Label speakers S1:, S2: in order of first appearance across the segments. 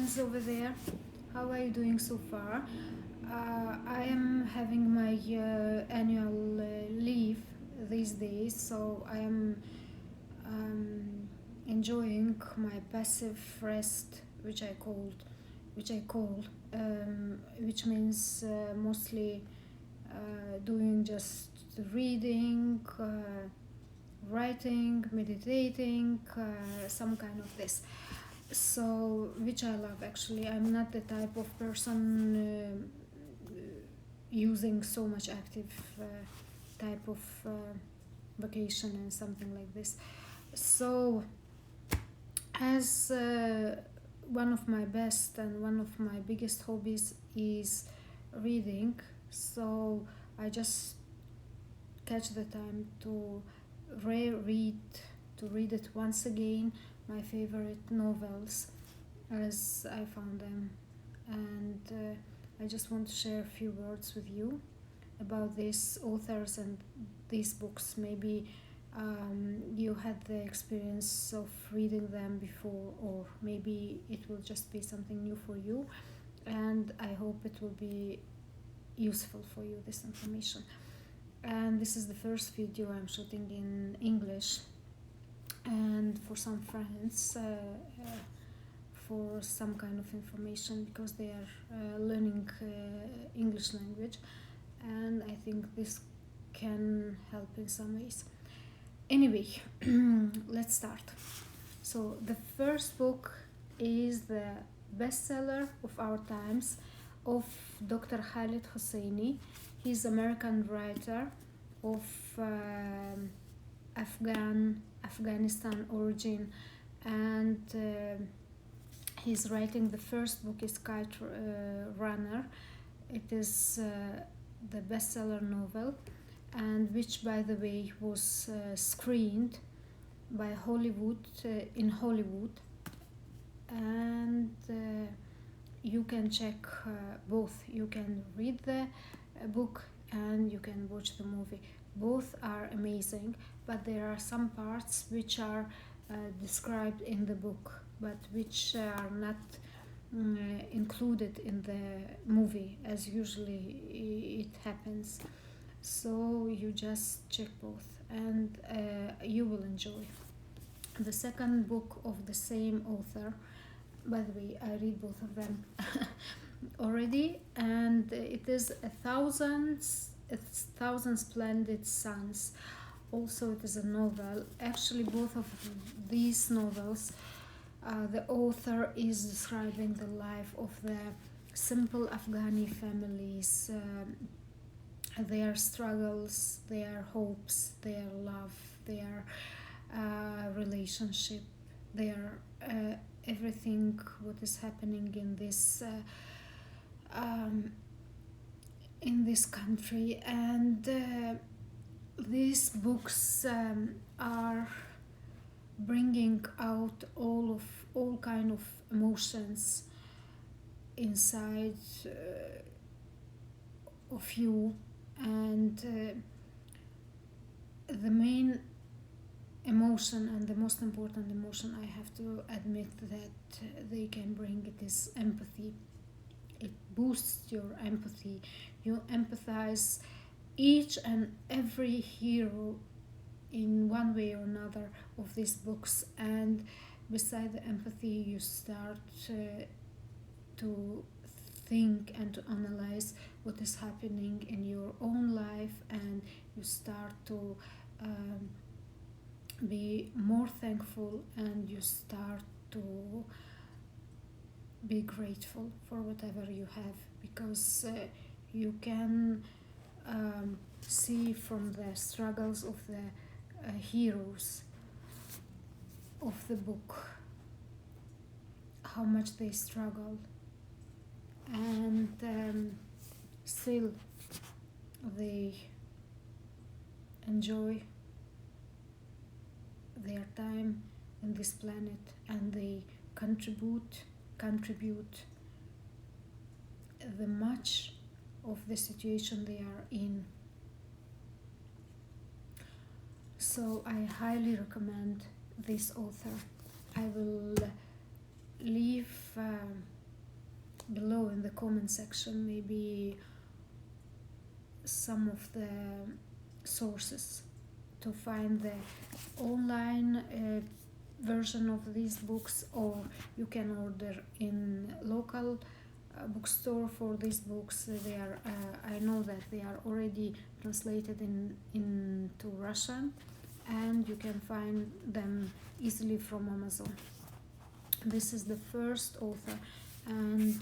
S1: friends over there. How are you doing so far? I am having my annual leave these days, so I am enjoying my passive rest, which I call, which means mostly doing just reading, writing, meditating, some kind of this. So, which I love actually. I'm not the type of person using so much active type of vacation and something like this. So, as one of my best and one of my biggest hobbies is reading, so I just catch the time to reread, to read it once again, my favorite novels as I found them. And I just want to share a few words with you about these authors and these books. Maybe you had the experience of reading them before, or maybe it will just be something new for you, and I hope it will be useful for you, this information. And this is the first video I'm shooting in English, and for some friends, for some kind of information, because they are learning English language, and I think this can help in some ways. Anyway, let's start. So the first book is the bestseller of our times of Dr. Khalid Hosseini. He's an American writer of Afghanistan origin, and he's writing the first book is Kite Runner. It is the bestseller novel, and which, by the way, was screened by Hollywood in Hollywood, and you can check both. You can read the book and you can watch the movie. Both are amazing, but there are some parts which are described in the book, but which are not included in the movie, as usually it happens. So you just check both, and you will enjoy. The second book of the same author, by the way, I read both of them already, and it is A Thousand Splendid Suns. Also, it is a novel. Actually, both of these novels, the author is describing the life of the simple Afghani families, their struggles, their hopes, their love, their relationship, their everything what is happening in this country. And these books are bringing out all kind of emotions inside of you, and the main emotion and the most important emotion, I have to admit, that they can bring, it is empathy. It boosts your empathy. You empathize each and every hero in one way or another of these books, and beside the empathy you start to think and to analyze what is happening in your own life, and you start to be more thankful, and you start to be grateful for whatever you have, because you can see from the struggles of the heroes of the book how much they struggle, and still they enjoy their time in this planet, and they contribute the much of the situation they are in. So I highly recommend this author. I will leave the comment section maybe some of the sources to find the online version of these books, or you can order in local bookstore for these books. They are I know that they are already translated into Russian, and you can find them easily from Amazon. This is the first author, and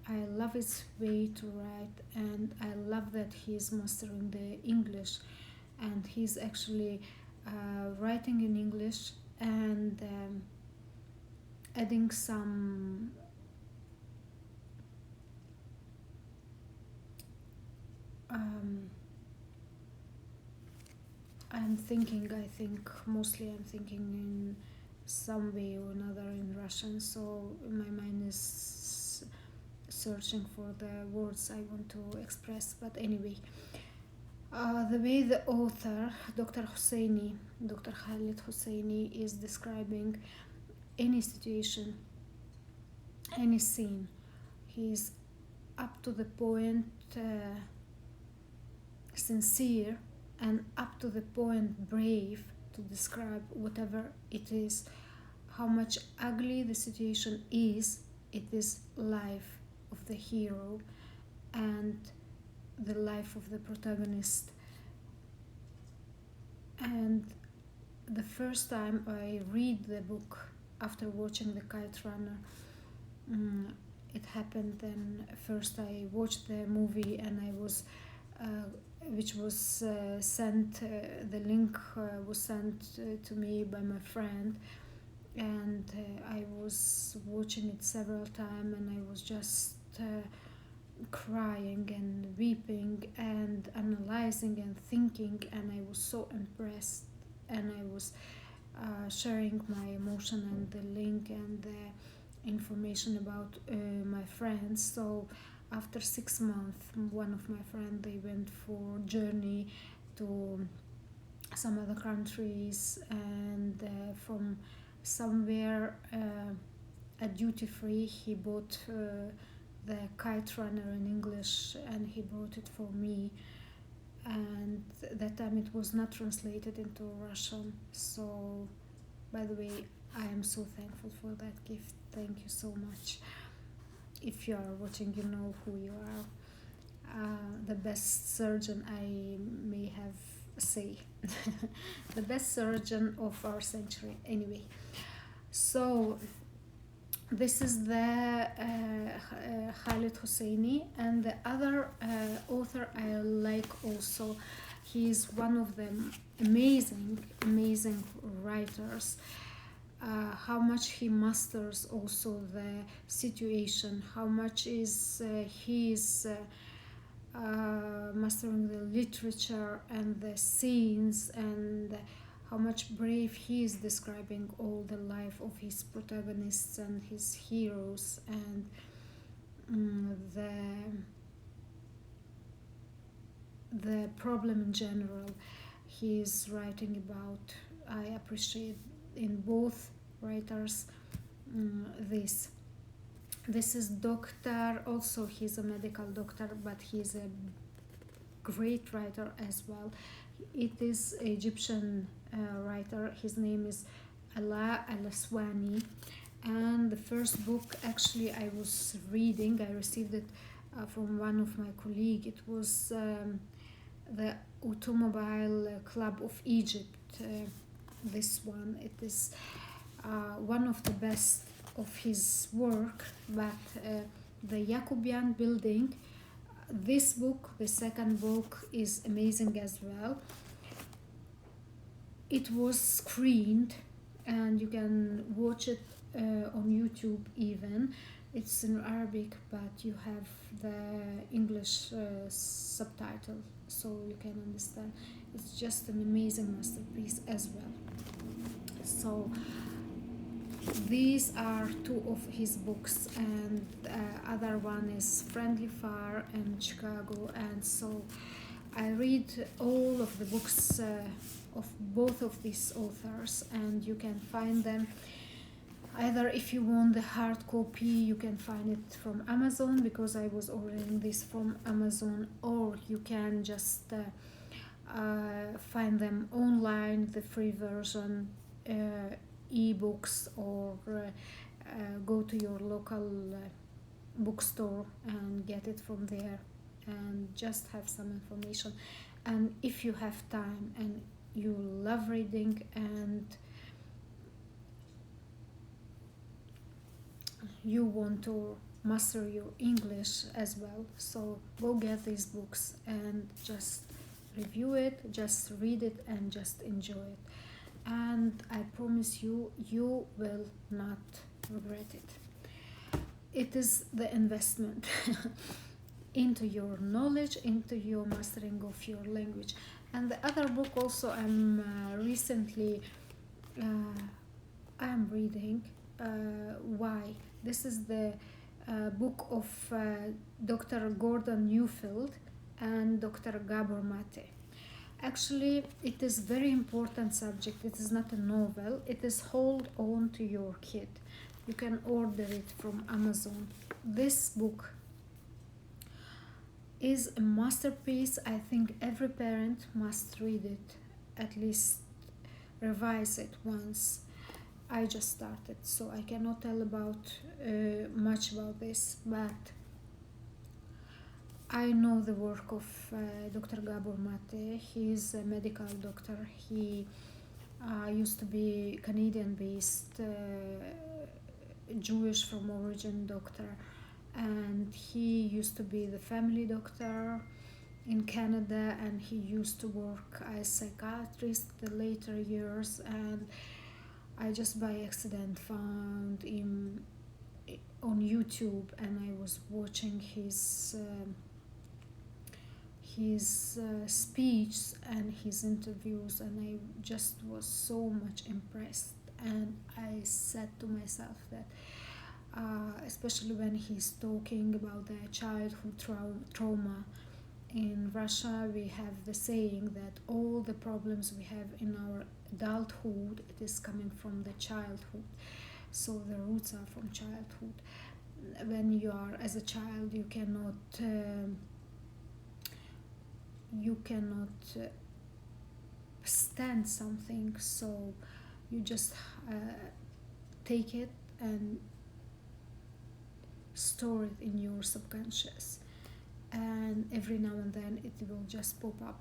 S1: I love his way to write, and I love that he's mastering the English, and he's actually writing in English and adding some I think mostly I'm thinking in some way or another in Russian, so my mind is searching for the words I want to express. But anyway, the way the author, Dr. Khalid Hosseini, is describing any situation, any scene, he's up to the point sincere and up to the point brave to describe whatever it is. How much ugly the situation is, it is life of the hero and the life of the protagonist. And the first time I read the book after watching The Kite Runner, it happened then. First I watched the movie, and I was which was sent, the link was sent to me by my friend, and I was watching it several times, and I was just crying and weeping and analyzing and thinking, and I was so impressed, and I was sharing my emotion and the link and the information about my friends. So after 6 months, one of my friends, they went for journey to some other countries, and from somewhere at duty free he bought the Kite Runner in English, and he brought it for me, and that time it was not translated into Russian. So by the way, I am so thankful for that gift. Thank you so much. If you are watching, you know who you are. The best surgeon, I may have say. The best surgeon of our century. Anyway, so this is the Khalid Hosseini, and the other author I like also. He is one of the amazing writers. How much he masters also the situation, how much is he is mastering the literature and the scenes, and how much brave he is describing all the life of his protagonists and his heroes, and the problem in general he is writing about. I appreciate in both writers this is doctor, also he's a medical doctor, but he's a great writer as well. It is Egyptian writer. His name is Ala Al-Aswani, and the first book actually I was reading, I received it from one of my colleagues. It was the Automobile Club of Egypt. This one, it is one of the best of his work, but the Jacobian building, this book, the second book, is amazing as well. It was screened, and you can watch it on YouTube even. It's in Arabic, but you have the English subtitle, so you can understand. It's just an amazing masterpiece as well. So these are two of his books, and other one is Friendly Fire and Chicago. And so I read all of the books of both of these authors, and you can find them Either if you want the hard copy, you can find it from Amazon, because I was ordering this from Amazon, or you can just find them online, the free version, ebooks, or go to your local bookstore and get it from there, and just have some information. And if you have time and you love reading and you want to master your English as well, so go get these books and just review it, just read it, and just enjoy it. And I promise you, you will not regret it. It is the investment into your knowledge, into your mastering of your language. And the other book also recently I'm reading, Why. This is the book of Dr. Gordon Newfield and Dr. Gabor Mate. Actually, it is very important subject. It is not a novel. It is Hold On to Your Kid. You can order it from Amazon. This book is a masterpiece. I think every parent must read it, at least revise it once. I just started, so I cannot tell much about this, but I know the work of Dr. Gabor Mate. He is a medical doctor. He used to be Canadian-based, Jewish from origin doctor, and he used to be the family doctor in Canada, and he used to work as psychiatrist the later years. And I just by accident found him on YouTube, and I was watching his speech and his interviews, and I just was so much impressed. And I said to myself that especially when he's talking about the childhood trauma in Russia, we have the saying that all the problems we have in our adulthood, it is coming from the childhood. So the roots are from childhood. When you are as a child, you cannot stand something, so you just take it and store it in your subconscious, and every now and then it will just pop up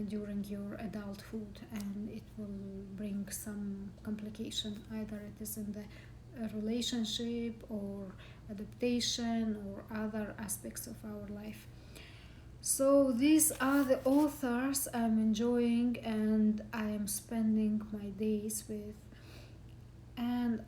S1: during your adulthood, and it will bring some complication. Either it is in the relationship or adaptation or other aspects of our life. So these are the authors I'm enjoying and I am spending my days with, and